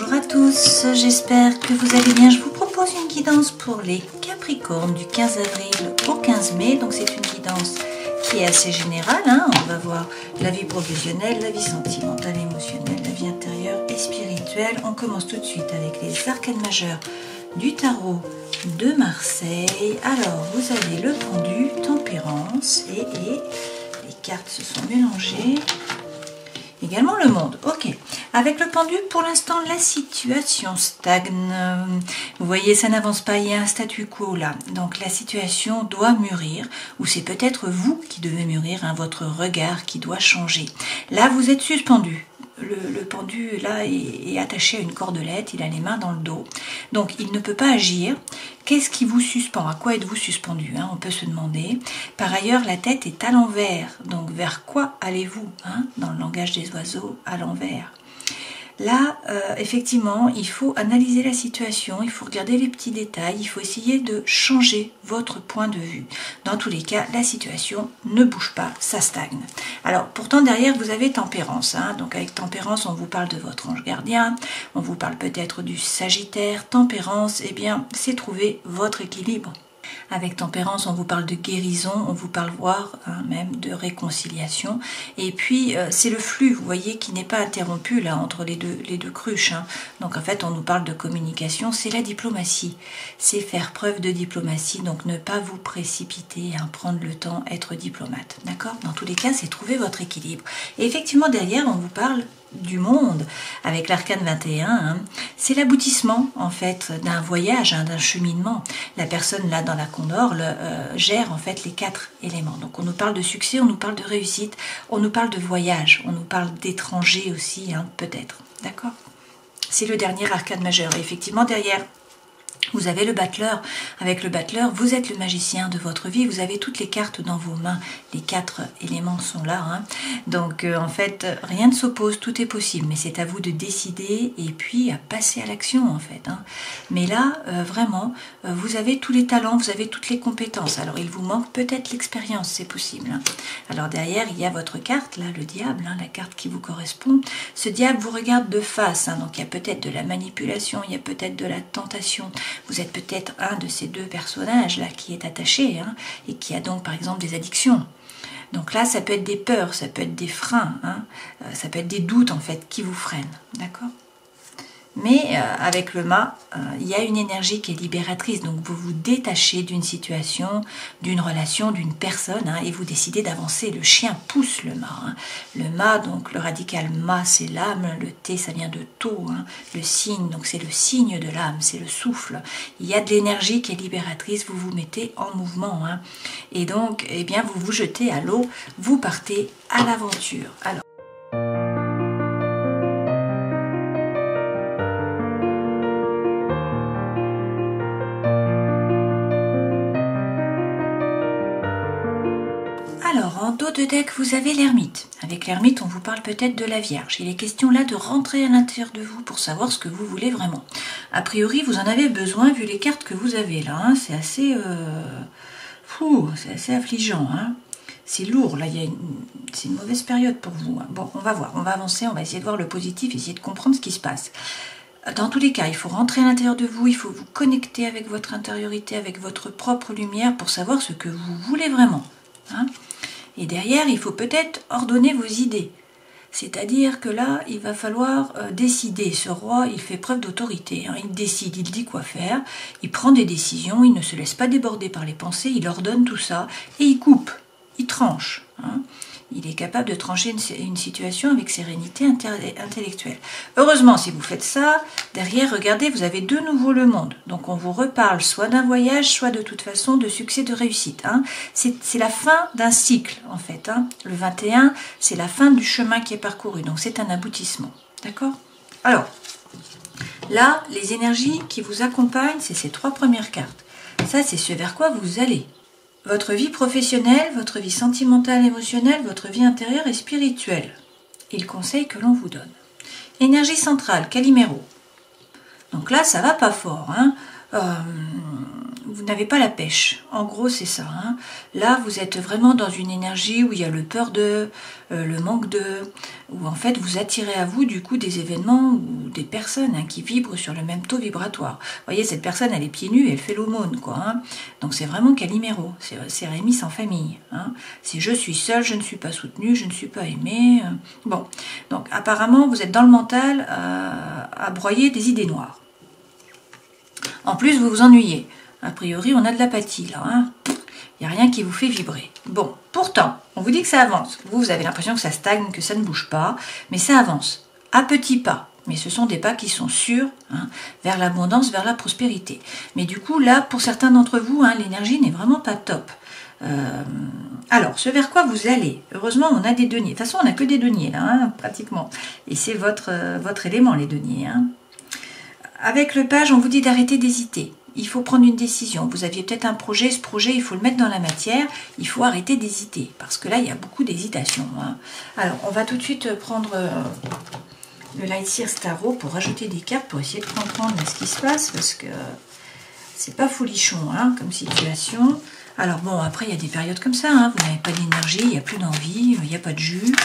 Bonjour à tous, j'espère que vous allez bien. Je vous propose une guidance pour les Capricornes du 15 avril au 15 mai. Donc c'est une guidance qui est assez générale. On va voir la vie professionnelle, la vie sentimentale, émotionnelle, la vie intérieure et spirituelle. On commence tout de suite avec les arcanes majeurs du tarot de Marseille. Alors vous avez le pendu, tempérance et les cartes se sont mélangées. Également le monde, ok. Avec le pendu, pour l'instant, la situation stagne. Vous voyez, ça n'avance pas, il y a un statu quo là. Donc la situation doit mûrir, ou c'est peut-être vous qui devez mûrir, votre regard qui doit changer. Là, vous êtes suspendu. Le pendu, là, est attaché à une cordelette, il a les mains dans le dos. Donc, il ne peut pas agir. Qu'est-ce qui vous suspend? À quoi êtes-vous suspendu? On peut se demander. Par ailleurs, la tête est à l'envers. Donc, vers quoi allez-vous? Dans le langage des oiseaux, à l'envers. Là, effectivement, il faut analyser la situation, il faut regarder les petits détails, il faut essayer de changer votre point de vue. Dans tous les cas, la situation ne bouge pas, ça stagne. Alors, pourtant, derrière, vous avez tempérance. Donc, avec tempérance, on vous parle de votre ange gardien, on vous parle peut-être du Sagittaire. Tempérance, eh bien, c'est trouver votre équilibre. Avec tempérance, on vous parle de guérison, on vous parle même de réconciliation. Et puis, c'est le flux, vous voyez, qui n'est pas interrompu là entre les deux cruches. Donc, en fait, on nous parle de communication, c'est la diplomatie. C'est faire preuve de diplomatie, donc ne pas vous précipiter, prendre le temps, être diplomate. D'accord? Dans tous les cas, c'est trouver votre équilibre. Et effectivement, derrière, on vous parle du monde avec l'arcane 21, c'est l'aboutissement en fait d'un voyage, d'un cheminement. La personne là dans la Condor gère en fait les 4 éléments. Donc on nous parle de succès, on nous parle de réussite, on nous parle de voyage, on nous parle d'étrangers aussi, peut-être. D'accord? C'est le dernier arcane majeur. Et effectivement derrière, vous avez le battleur. Avec le battleur, vous êtes le magicien de votre vie. Vous avez toutes les cartes dans vos mains. Les 4 éléments sont là. Donc, en fait, rien ne s'oppose. Tout est possible. Mais c'est à vous de décider et puis à passer à l'action, en fait. Mais là, vraiment, vous avez tous les talents, vous avez toutes les compétences. Alors, il vous manque peut-être l'expérience, c'est possible. Alors, derrière, il y a votre carte, là, le diable, la carte qui vous correspond. Ce diable vous regarde de face. Donc, il y a peut-être de la manipulation, il y a peut-être de la tentation. Vous êtes peut-être un de ces 2 personnages là qui est attaché et qui a donc par exemple des addictions. Donc là, ça peut être des peurs, ça peut être des freins, ça peut être des doutes en fait qui vous freinent, d'accord? Mais avec le mât, il y a une énergie qui est libératrice. Donc vous vous détachez d'une situation, d'une relation, d'une personne et vous décidez d'avancer. Le chien pousse le mât. Le mât, donc le radical mât, c'est l'âme. Le T, ça vient de tau. Le signe, donc c'est le signe de l'âme, c'est le souffle. Il y a de l'énergie qui est libératrice. Vous vous mettez en mouvement. Et donc, eh bien, vous vous jetez à l'eau. Vous partez à l'aventure. Alors, en dos de deck, vous avez l'ermite. Avec l'ermite, on vous parle peut-être de la Vierge. Il est question là de rentrer à l'intérieur de vous pour savoir ce que vous voulez vraiment. A priori, vous en avez besoin vu les cartes que vous avez là. C'est assez... c'est assez affligeant. C'est lourd, là. C'est une mauvaise période pour vous. Bon, on va voir. On va avancer, on va essayer de voir le positif, essayer de comprendre ce qui se passe. Dans tous les cas, il faut rentrer à l'intérieur de vous, il faut vous connecter avec votre intériorité, avec votre propre lumière pour savoir ce que vous voulez vraiment. Et derrière, il faut peut-être ordonner vos idées. C'est-à-dire que là, il va falloir décider. Ce roi, il fait preuve d'autorité. Il décide, il dit quoi faire, il prend des décisions, il ne se laisse pas déborder par les pensées, il ordonne tout ça et il coupe, il tranche. Il est capable de trancher une situation avec sérénité intellectuelle. Heureusement, si vous faites ça, derrière, regardez, vous avez de nouveau le monde. Donc, on vous reparle soit d'un voyage, soit de toute façon de succès, de réussite. C'est la fin d'un cycle, en fait. Le 21, c'est la fin du chemin qui est parcouru. Donc, c'est un aboutissement. D'accord? Alors, là, les énergies qui vous accompagnent, c'est ces 3 premières cartes. Ça, c'est ce vers quoi vous allez. Votre vie professionnelle, votre vie sentimentale, émotionnelle, votre vie intérieure et spirituelle. Et le conseil que l'on vous donne. Énergie centrale, Calimero. Donc là, ça va pas fort. vous n'avez pas la pêche. En gros, c'est ça. Hein. Là, vous êtes vraiment dans une énergie où il y a le peur de, le manque de, où en fait vous attirez à vous du coup des événements ou des personnes qui vibrent sur le même taux vibratoire. Vous voyez, cette personne, elle est pieds nus et elle fait l'aumône, quoi. Hein. Donc c'est vraiment Calimero, c'est Rémi sans famille. Hein. C'est je suis seule, je ne suis pas soutenue, je ne suis pas aimée. Bon, donc apparemment, vous êtes dans le mental à broyer des idées noires. En plus, vous vous ennuyez. A priori, on a de l'apathie, là. Hein. Il n'y a rien qui vous fait vibrer. Bon, pourtant, on vous dit que ça avance. Vous avez l'impression que ça stagne, que ça ne bouge pas. Mais ça avance, à petits pas. Mais ce sont des pas qui sont sûrs, hein, vers l'abondance, vers la prospérité. Mais du coup, là, pour certains d'entre vous, hein, l'énergie n'est vraiment pas top. Alors, ce vers quoi vous allez, heureusement, on a des deniers. De toute façon, on n'a que des deniers, là, hein, pratiquement. Et c'est votre élément, les deniers, hein. Avec le page, on vous dit d'arrêter d'hésiter. Il faut prendre une décision. Vous aviez peut-être un projet, ce projet, il faut le mettre dans la matière. Il faut arrêter d'hésiter, parce que là, il y a beaucoup d'hésitation. Hein. Alors, on va tout de suite prendre le Light Seers Tarot pour rajouter des cartes, pour essayer de comprendre ce qui se passe, parce que c'est pas folichon, hein, comme situation. Alors bon, après, il y a des périodes comme ça. Hein. Vous n'avez pas d'énergie, il n'y a plus d'envie, il n'y a pas de jus.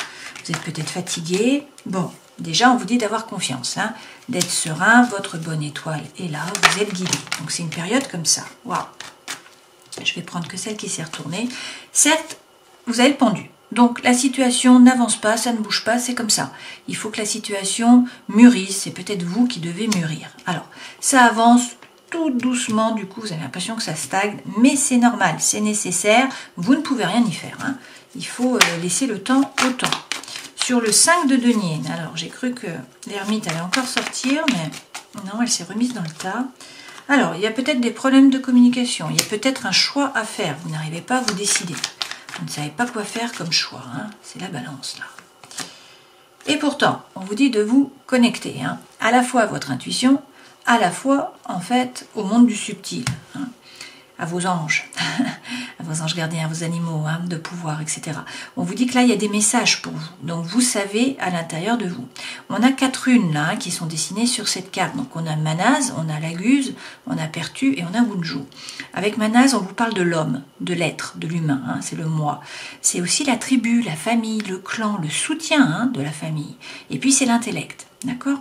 Vous êtes peut-être fatigué. Bon. Déjà, on vous dit d'avoir confiance, hein, d'être serein, votre bonne étoile est là, vous êtes guidé. Donc, c'est une période comme ça. Waouh! Je vais prendre que celle qui s'est retournée. Certes, vous avez le pendu. Donc, la situation n'avance pas, ça ne bouge pas, c'est comme ça. Il faut que la situation mûrisse, c'est peut-être vous qui devez mûrir. Alors, ça avance tout doucement, du coup, vous avez l'impression que ça stagne, mais c'est normal, c'est nécessaire, vous ne pouvez rien y faire. Hein. Il faut laisser le temps au temps. Sur le 5 de denier, alors j'ai cru que l'ermite allait encore sortir, mais non, elle s'est remise dans le tas. Alors, il y a peut-être des problèmes de communication, il y a peut-être un choix à faire, vous n'arrivez pas à vous décider. Vous ne savez pas quoi faire comme choix, hein. C'est la balance là. Et pourtant, on vous dit de vous connecter, hein, à la fois à votre intuition, à la fois, en fait, au monde du subtil, hein, à vos anges, à vos anges gardiens, à vos animaux, hein, de pouvoir, etc. On vous dit que là, il y a des messages pour vous. Donc, vous savez à l'intérieur de vous. On a 4 runes là, hein, qui sont dessinées sur cette carte. Donc, on a Manaz, on a Laguz, on a Pertu et on a Wunju. Avec Manaz, on vous parle de l'homme, de l'être, de l'humain. Hein, c'est le moi. C'est aussi la tribu, la famille, le clan, le soutien, hein, de la famille. Et puis, c'est l'intellect. D'accord?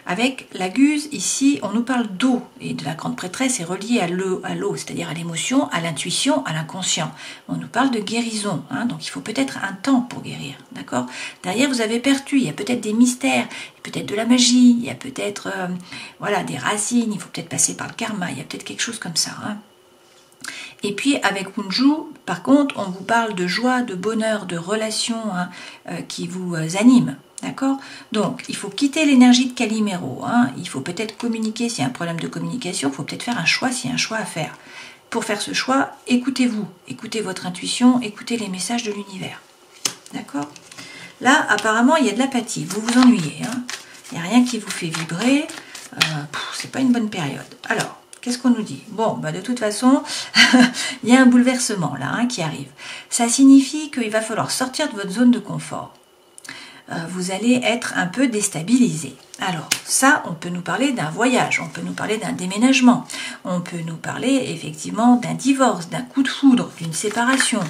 Avec la Guse, ici, on nous parle d'eau, et de la grande prêtresse est reliée à l'eau, c'est-à-dire à l'émotion, à l'intuition, à l'inconscient. On nous parle de guérison, hein, donc il faut peut-être un temps pour guérir, d'accord? Derrière, vous avez Pertu, il y a peut-être des mystères, peut-être de la magie, il y a peut-être voilà, des racines, il faut peut-être passer par le karma, il y a peut-être quelque chose comme ça, hein. Et puis avec Wunju, par contre, on vous parle de joie, de bonheur, de relations, hein, qui vous animent. D'accord? Donc, il faut quitter l'énergie de Calimero. Hein. Il faut peut-être communiquer s'il y a un problème de communication. Il faut peut-être faire un choix s'il y a un choix à faire. Pour faire ce choix, écoutez-vous. Écoutez votre intuition, écoutez les messages de l'univers. D'accord? Là, apparemment, il y a de l'apathie. Vous vous ennuyez. Hein. Il n'y a rien qui vous fait vibrer. C'est pas une bonne période. Alors, qu'est-ce qu'on nous dit? Bon, bah de toute façon, il y a un bouleversement là, hein, qui arrive. Ça signifie qu'il va falloir sortir de votre zone de confort. Vous allez être un peu déstabilisé. Alors ça, on peut nous parler d'un voyage, on peut nous parler d'un déménagement, on peut nous parler effectivement d'un divorce, d'un coup de foudre, d'une séparation.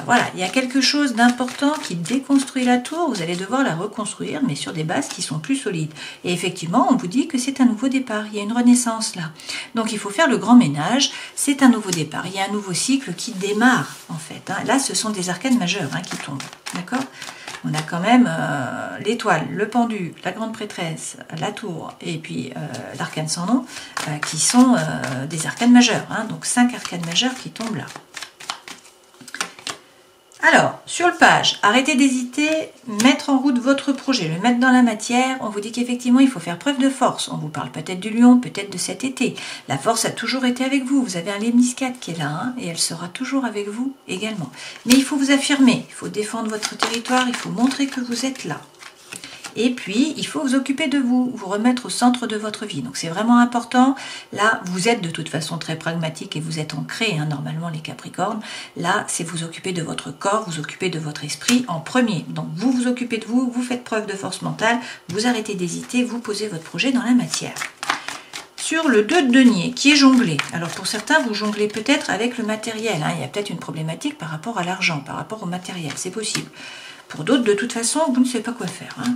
Voilà, il y a quelque chose d'important qui déconstruit la tour, vous allez devoir la reconstruire, mais sur des bases qui sont plus solides. Et effectivement, on vous dit que c'est un nouveau départ, il y a une renaissance là. Donc il faut faire le grand ménage, c'est un nouveau départ, il y a un nouveau cycle qui démarre en fait. Hein. Là, ce sont des arcanes majeures, hein, qui tombent, d'accord? On a quand même l'étoile, le pendu, la grande prêtresse, la tour et puis l'arcane sans nom qui sont des arcanes majeures. Hein, donc 5 arcanes majeures qui tombent là. Alors, sur le page, arrêtez d'hésiter, mettre en route votre projet, le mettre dans la matière. On vous dit qu'effectivement, il faut faire preuve de force. On vous parle peut-être du lion, peut-être de cet été. La force a toujours été avec vous. Vous avez un lemniscate qui est là, hein, et elle sera toujours avec vous également. Mais il faut vous affirmer, il faut défendre votre territoire, il faut montrer que vous êtes là. Et puis, il faut vous occuper de vous, vous remettre au centre de votre vie. Donc, c'est vraiment important. Là, vous êtes de toute façon très pragmatique et vous êtes ancré, hein, normalement, les Capricornes. Là, c'est vous occuper de votre corps, vous occuper de votre esprit en premier. Donc, vous vous occupez de vous, vous faites preuve de force mentale, vous arrêtez d'hésiter, vous posez votre projet dans la matière. sur le 2 de denier qui est jonglé. Alors pour certains, vous jonglez peut-être avec le matériel. Hein. Il y a peut-être une problématique par rapport à l'argent, par rapport au matériel. C'est possible. Pour d'autres, de toute façon, vous ne savez pas quoi faire. Hein.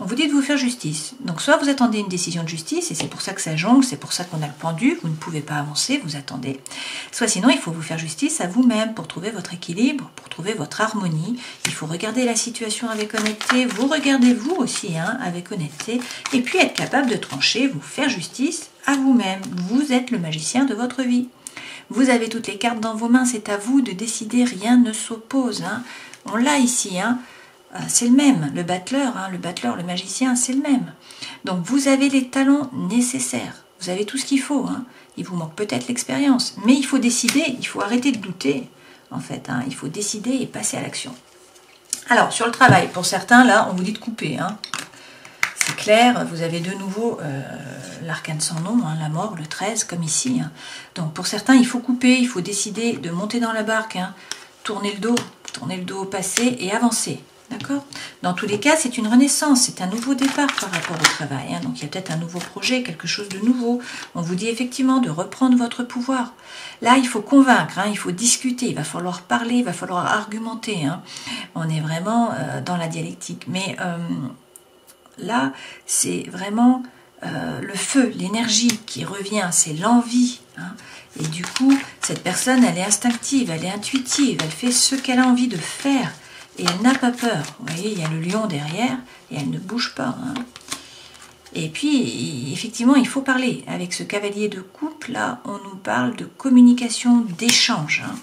On vous dit de vous faire justice. Donc soit vous attendez une décision de justice, et c'est pour ça que ça jongle, c'est pour ça qu'on a le pendu, vous ne pouvez pas avancer, vous attendez. Soit sinon, il faut vous faire justice à vous-même pour trouver votre équilibre, pour trouver votre harmonie. Il faut regarder la situation avec honnêteté, vous regardez vous aussi hein, avec honnêteté, et puis être capable de trancher, vous faire justice à vous-même. Vous êtes le magicien de votre vie. Vous avez toutes les cartes dans vos mains, c'est à vous de décider, rien ne s'oppose. Hein. On l'a ici, hein. C'est le même, le battleur, hein, le magicien, c'est le même. Donc vous avez les talents nécessaires, vous avez tout ce qu'il faut. Hein. Il vous manque peut-être l'expérience, mais il faut décider, il faut arrêter de douter, en fait. Hein. Il faut décider et passer à l'action. Alors, sur le travail, pour certains, là, on vous dit de couper. Hein. C'est clair, vous avez de nouveau l'arcane sans nom, hein, la mort, le 13, comme ici. Hein. Donc pour certains, il faut couper, il faut décider de monter dans la barque, hein, tourner le dos au passé et avancer. D'accord? Dans tous les cas, c'est une renaissance, c'est un nouveau départ par rapport au travail. Hein. Donc il y a peut-être un nouveau projet, quelque chose de nouveau. On vous dit effectivement de reprendre votre pouvoir. Là, il faut convaincre, hein, il faut discuter, il va falloir parler, il va falloir argumenter. Hein. On est vraiment dans la dialectique. Mais là, c'est vraiment le feu, l'énergie qui revient, c'est l'envie. Hein. Et du coup, cette personne, elle est instinctive, elle est intuitive, elle fait ce qu'elle a envie de faire. Et elle n'a pas peur. Vous voyez, il y a le lion derrière et elle ne bouge pas. Hein. Et puis, effectivement, il faut parler. Avec ce cavalier de coupe, là, on nous parle de communication, d'échange. Hein.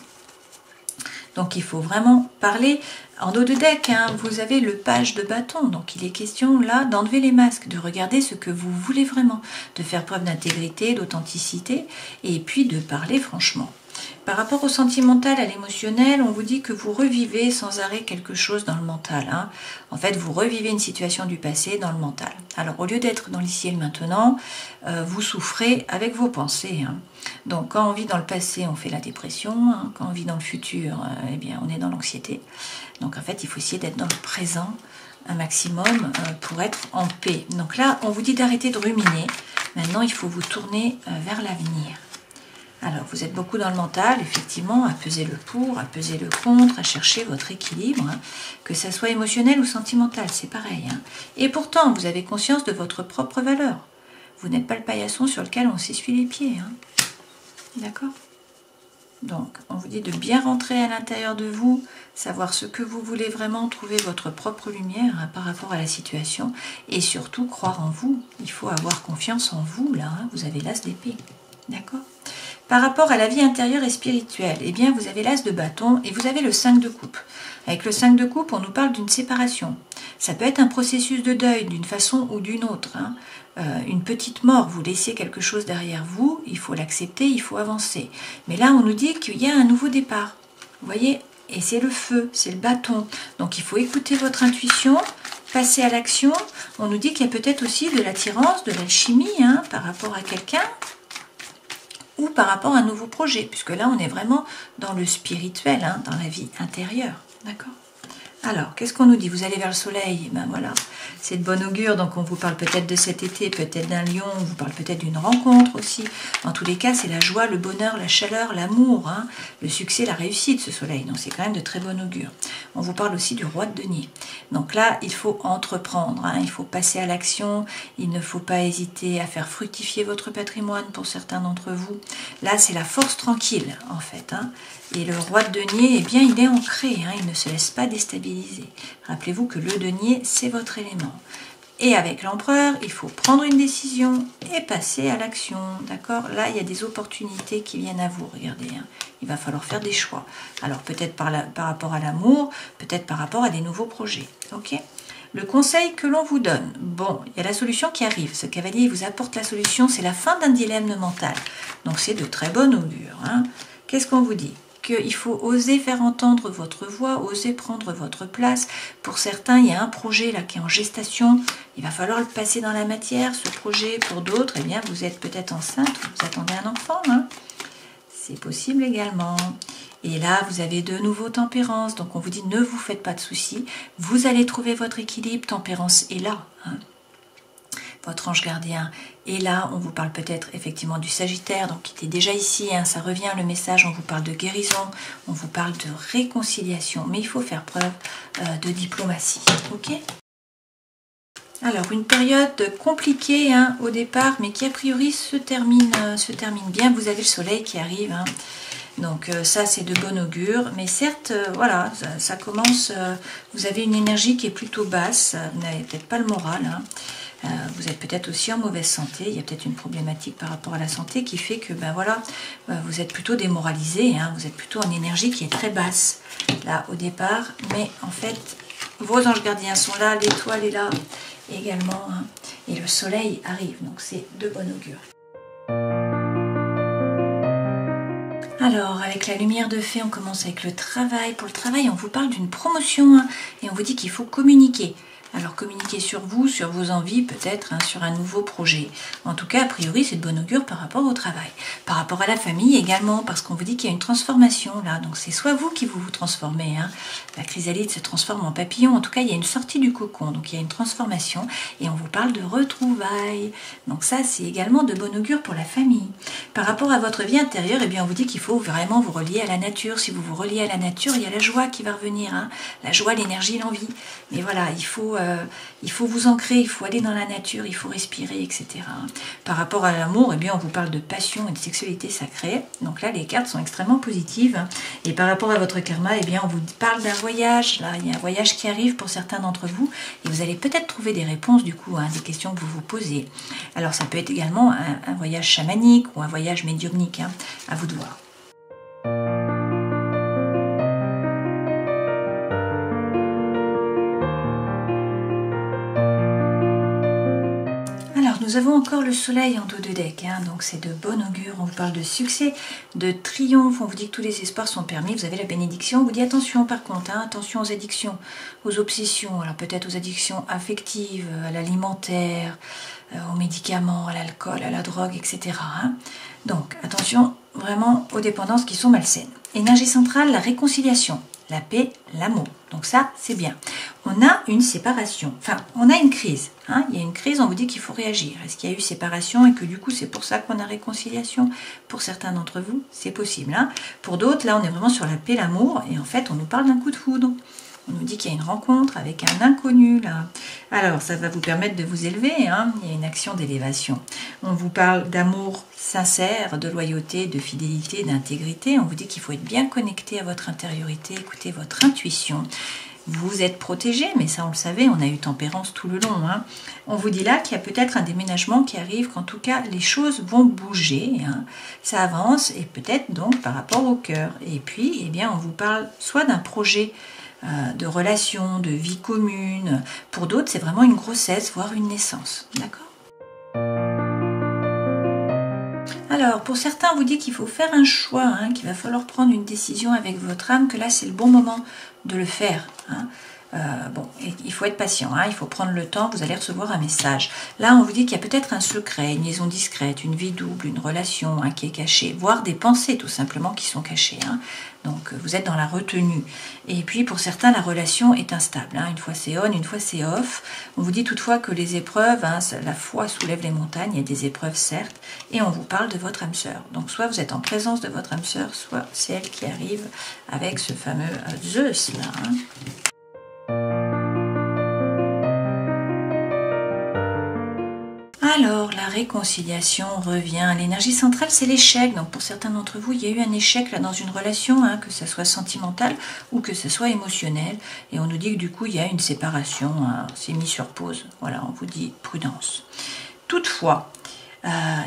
Donc, il faut vraiment parler. En dos de deck, hein, vous avez le page de bâton. Donc, il est question, là, d'enlever les masques, de regarder ce que vous voulez vraiment, de faire preuve d'intégrité, d'authenticité, et puis de parler franchement. Par rapport au sentimental, à l'émotionnel, on vous dit que vous revivez sans arrêt quelque chose dans le mental. Hein. En fait, vous revivez une situation du passé dans le mental. Alors, au lieu d'être dans l'ici et le maintenant, vous souffrez avec vos pensées. Hein. Donc, quand on vit dans le passé, on fait la dépression. Hein. Quand on vit dans le futur, eh bien, on est dans l'anxiété. Donc, en fait, il faut essayer d'être dans le présent un maximum pour être en paix. Donc là, on vous dit d'arrêter de ruminer. Maintenant, il faut vous tourner vers l'avenir. Alors, vous êtes beaucoup dans le mental, effectivement, à peser le pour, à peser le contre, à chercher votre équilibre, hein, que ça soit émotionnel ou sentimental, c'est pareil. Hein. Et pourtant, vous avez conscience de votre propre valeur. Vous n'êtes pas le paillasson sur lequel on s'essuie les pieds. Hein. D'accord? Donc, on vous dit de bien rentrer à l'intérieur de vous, savoir ce que vous voulez vraiment, trouver votre propre lumière hein, par rapport à la situation, et surtout croire en vous. Il faut avoir confiance en vous, là, hein, vous avez l'as d'épée. D'accord? Par rapport à la vie intérieure et spirituelle, eh bien vous avez l'as de bâton et vous avez le 5 de coupe. Avec le 5 de coupe, on nous parle d'une séparation. Ça peut être un processus de deuil d'une façon ou d'une autre. Hein. Une petite mort, vous laissez quelque chose derrière vous, il faut l'accepter, il faut avancer. Mais là, on nous dit qu'il y a un nouveau départ. Vous voyez? Et c'est le feu, c'est le bâton. Donc il faut écouter votre intuition, passer à l'action. On nous dit qu'il y a peut-être aussi de l'attirance, de l'alchimie hein, par rapport à quelqu'un. Ou par rapport à un nouveau projet, puisque là on est vraiment dans le spirituel, hein, dans la vie intérieure, d'accord? Alors, qu'est-ce qu'on nous dit? Vous allez vers le soleil, ben voilà, c'est de bon augure, donc on vous parle peut-être de cet été, peut-être d'un lion, on vous parle peut-être d'une rencontre aussi. Dans tous les cas, c'est la joie, le bonheur, la chaleur, l'amour, hein, le succès, la réussite, ce soleil, donc c'est quand même de très bon augure. On vous parle aussi du roi de denier. Donc là, il faut entreprendre, hein, il faut passer à l'action, il ne faut pas hésiter à faire fructifier votre patrimoine pour certains d'entre vous. Là, c'est la force tranquille, en fait, hein. Et le roi de denier, eh bien, il est ancré, hein, il ne se laisse pas déstabiliser. Rappelez-vous que le denier, c'est votre élément. Et avec l'empereur, il faut prendre une décision et passer à l'action, d'accord? Là, il y a des opportunités qui viennent à vous, regardez. Hein. Il va falloir faire des choix. Alors, peut-être par rapport à l'amour, peut-être par rapport à des nouveaux projets, ok? Le conseil que l'on vous donne, bon, il y a la solution qui arrive. Ce cavalier vous apporte la solution, c'est la fin d'un dilemme mental. Donc, c'est de très bon augure. Hein. Qu'est-ce qu'on vous dit? Il faut oser faire entendre votre voix, oser prendre votre place. Pour certains, il y a un projet là qui est en gestation. Il va falloir le passer dans la matière, ce projet. Pour d'autres, eh bien, vous êtes peut-être enceinte, vous attendez un enfant. Hein. C'est possible également. Et là, vous avez de nouveau tempérance. Donc, on vous dit, ne vous faites pas de soucis. Vous allez trouver votre équilibre. Tempérance est là. Hein. votre ange gardien. Et là, on vous parle peut-être effectivement du Sagittaire, donc qui était déjà ici, hein, ça revient le message, on vous parle de guérison, on vous parle de réconciliation, mais il faut faire preuve de diplomatie, ok? Alors, une période compliquée hein, au départ, mais qui a priori se termine bien. Vous avez le soleil qui arrive, hein. Donc ça c'est de bon augure, mais certes, voilà, ça commence, vous avez une énergie qui est plutôt basse, vous n'avez peut-être pas le moral, hein. Vous êtes peut-être aussi en mauvaise santé, il y a peut-être une problématique par rapport à la santé qui fait que, ben voilà, vous êtes plutôt démoralisé, hein, vous êtes plutôt en énergie qui est très basse, là, au départ, mais en fait, vos anges gardiens sont là, l'étoile est là également, hein, et le soleil arrive, donc c'est de bon augure. Alors, avec la lumière de fée, on commence avec le travail. Pour le travail, on vous parle d'une promotion hein, et on vous dit qu'il faut communiquer. Alors, communiquer sur vous, sur vos envies, peut-être, hein, sur un nouveau projet. En tout cas, a priori, c'est de bon augure par rapport au travail. Par rapport à la famille également, parce qu'on vous dit qu'il y a une transformation là. Donc, c'est soit vous qui vous transformez. Hein. La chrysalide se transforme en papillon. En tout cas, il y a une sortie du cocon. Donc, il y a une transformation et on vous parle de retrouvailles. Donc, ça, c'est également de bon augure pour la famille. Par rapport à votre vie intérieure, eh bien, on vous dit qu'il faut vraiment vous relier à la nature. Si vous vous reliez à la nature, il y a la joie qui va revenir. Hein. La joie, l'énergie, l'envie. Mais voilà, il faut vous ancrer, il faut aller dans la nature, il faut respirer, etc. Par rapport à l'amour, eh bien, on vous parle de passion et de sexualité sacrée. Donc là, les cartes sont extrêmement positives. Et par rapport à votre karma, eh bien, on vous parle d'un voyage. Là, il y a un voyage qui arrive pour certains d'entre vous. Et vous allez peut-être trouver des réponses, du coup, à des questions que vous vous posez. Alors, ça peut être également un voyage chamanique ou un voyage médiumnique. Hein, à vous de voir. Nous avons encore le soleil en dos de deck, hein, donc c'est de bon augure, on vous parle de succès, de triomphe, on vous dit que tous les espoirs sont permis, vous avez la bénédiction, on vous dit attention par contre, hein, attention aux addictions, aux obsessions, alors peut-être aux addictions affectives, à l'alimentaire, aux médicaments, à l'alcool, à la drogue, etc. Hein. Donc attention vraiment aux dépendances qui sont malsaines. Énergie centrale, la réconciliation. La paix, l'amour. Donc ça, c'est bien. On a une séparation. Enfin, on a une crise. Hein. Il y a une crise, on vous dit qu'il faut réagir. Est-ce qu'il y a eu séparation et que du coup, c'est pour ça qu'on a réconciliation? Pour certains d'entre vous, c'est possible. Hein. Pour d'autres, là, on est vraiment sur la paix, l'amour. Et en fait, on nous parle d'un coup de foudre. On nous dit qu'il y a une rencontre avec un inconnu, là. Alors, ça va vous permettre de vous élever, hein. Il y a une action d'élévation. On vous parle d'amour sincère, de loyauté, de fidélité, d'intégrité. On vous dit qu'il faut être bien connecté à votre intériorité, écouter votre intuition. Vous êtes protégé, mais ça, on le savait, on a eu tempérance tout le long. Hein. On vous dit là qu'il y a peut-être un déménagement qui arrive, qu'en tout cas, les choses vont bouger. Hein. Ça avance, et peut-être donc par rapport au cœur. Et puis, eh bien, on vous parle soit d'un projet de relations, de vie commune. Pour d'autres, c'est vraiment une grossesse, voire une naissance. D'accord ? Alors, pour certains, on vous dit qu'il faut faire un choix, hein, qu'il va falloir prendre une décision avec votre âme, que là, c'est le bon moment de le faire. Hein. Bon, il faut être patient, hein, il faut prendre le temps, vous allez recevoir un message. Là, on vous dit qu'il y a peut-être un secret, une liaison discrète, une vie double, une relation hein, qui est cachée, voire des pensées tout simplement qui sont cachées. Hein. Donc, vous êtes dans la retenue. Et puis, pour certains, la relation est instable. Hein. Une fois c'est on, une fois c'est off. On vous dit toutefois que les épreuves, hein, la foi soulève les montagnes, il y a des épreuves certes, et on vous parle de votre âme sœur. Donc, soit vous êtes en présence de votre âme sœur, soit c'est elle qui arrive avec ce fameux Zeus là. Hein. Alors, la réconciliation revient. L'énergie centrale, c'est l'échec. Donc, pour certains d'entre vous, il y a eu un échec là dans une relation, hein, que ce soit sentimental ou que ce soit émotionnel. Et on nous dit que du coup, il y a une séparation. Hein, c'est mis sur pause. Voilà, on vous dit prudence. Toutefois,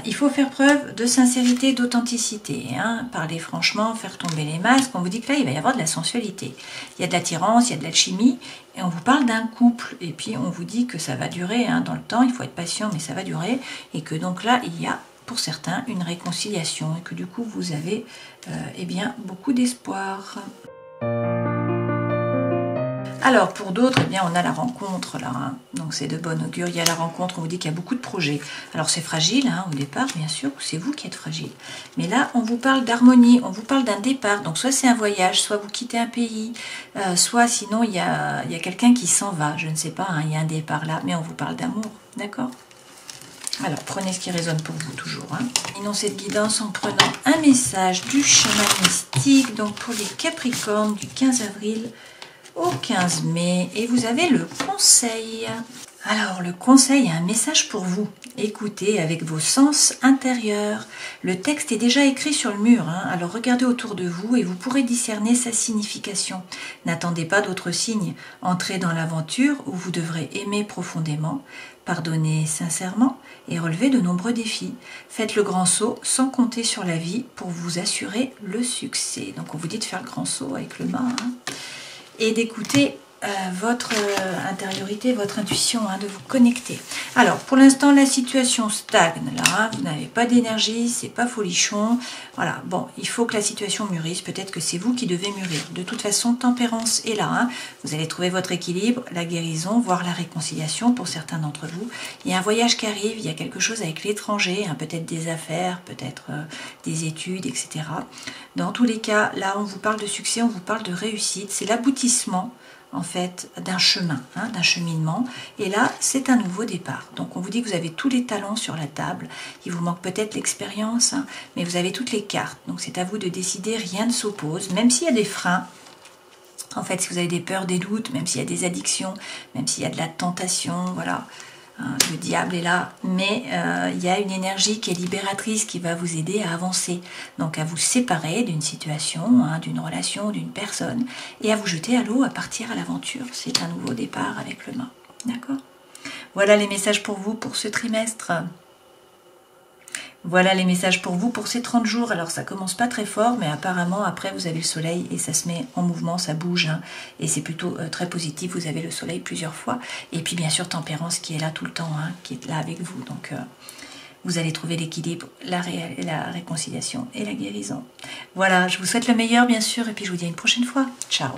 il faut faire preuve de sincérité, d'authenticité. Hein, parler franchement, faire tomber les masques. On vous dit que là, il va y avoir de la sensualité. Il y a de l'attirance, il y a de l'alchimie. Et on vous parle d'un couple. Et puis, on vous dit que ça va durer hein, dans le temps. Il faut être patient, mais ça va durer. Et que donc là, il y a pour certains une réconciliation. Et que du coup, vous avez eh bien, beaucoup d'espoir. Alors, pour d'autres, eh bien, on a la rencontre, là. Hein. Donc, c'est de bon augure. Il y a la rencontre, on vous dit qu'il y a beaucoup de projets. Alors, c'est fragile, hein, au départ, bien sûr, ou c'est vous qui êtes fragile. Mais là, on vous parle d'harmonie, on vous parle d'un départ. Donc, soit c'est un voyage, soit vous quittez un pays, soit sinon, il y a quelqu'un qui s'en va. Je ne sais pas, hein, il y a un départ là, mais on vous parle d'amour, d'accord ? Alors, prenez ce qui résonne pour vous toujours. Terminons cette guidance en prenant un message du chemin mystique. Donc, pour les Capricornes du 15 avril au 15 mai. Et vous avez le conseil. Alors, le conseil a un message pour vous. Écoutez avec vos sens intérieurs. Le texte est déjà écrit sur le mur, alors regardez autour de vous et vous pourrez discerner sa signification. N'attendez pas d'autres signes. Entrez dans l'aventure où vous devrez aimer profondément, pardonner sincèrement et relever de nombreux défis. Faites le grand saut sans compter sur la vie pour vous assurer le succès. Donc on vous dit de faire le grand saut avec le mât et d'écouter votre intériorité, votre intuition, de vous connecter. Alors, pour l'instant, la situation stagne là, vous n'avez pas d'énergie, c'est pas folichon. Voilà, bon, il faut que la situation mûrisse, peut-être que c'est vous qui devez mûrir. De toute façon, tempérance est là, vous allez trouver votre équilibre, la guérison, voire la réconciliation pour certains d'entre vous. Il y a un voyage qui arrive, il y a quelque chose avec l'étranger, peut-être des affaires, peut-être des études, etc. Dans tous les cas, là, on vous parle de succès, on vous parle de réussite, c'est l'aboutissement en fait d'un chemin, d'un cheminement, et là c'est un nouveau départ. Donc on vous dit que vous avez tous les talents sur la table, il vous manque peut-être l'expérience, mais vous avez toutes les cartes, donc c'est à vous de décider, rien ne s'oppose, même s'il y a des freins, en fait si vous avez des peurs, des doutes, même s'il y a des addictions, même s'il y a de la tentation, voilà, le diable est là, mais il y a une énergie qui est libératrice qui va vous aider à avancer, donc à vous séparer d'une situation, d'une relation, d'une personne, et à vous jeter à l'eau, à partir à l'aventure. C'est un nouveau départ avec le mât, d'accord? Voilà les messages pour vous pour ce trimestre. Voilà les messages pour vous pour ces 30 jours. Alors ça commence pas très fort, mais apparemment après vous avez le soleil et ça se met en mouvement, ça bouge, et c'est plutôt très positif. Vous avez le soleil plusieurs fois, et puis bien sûr tempérance qui est là tout le temps, qui est là avec vous. Donc vous allez trouver l'équilibre, la réconciliation et la guérison. Voilà, je vous souhaite le meilleur bien sûr, et puis je vous dis à une prochaine fois. Ciao.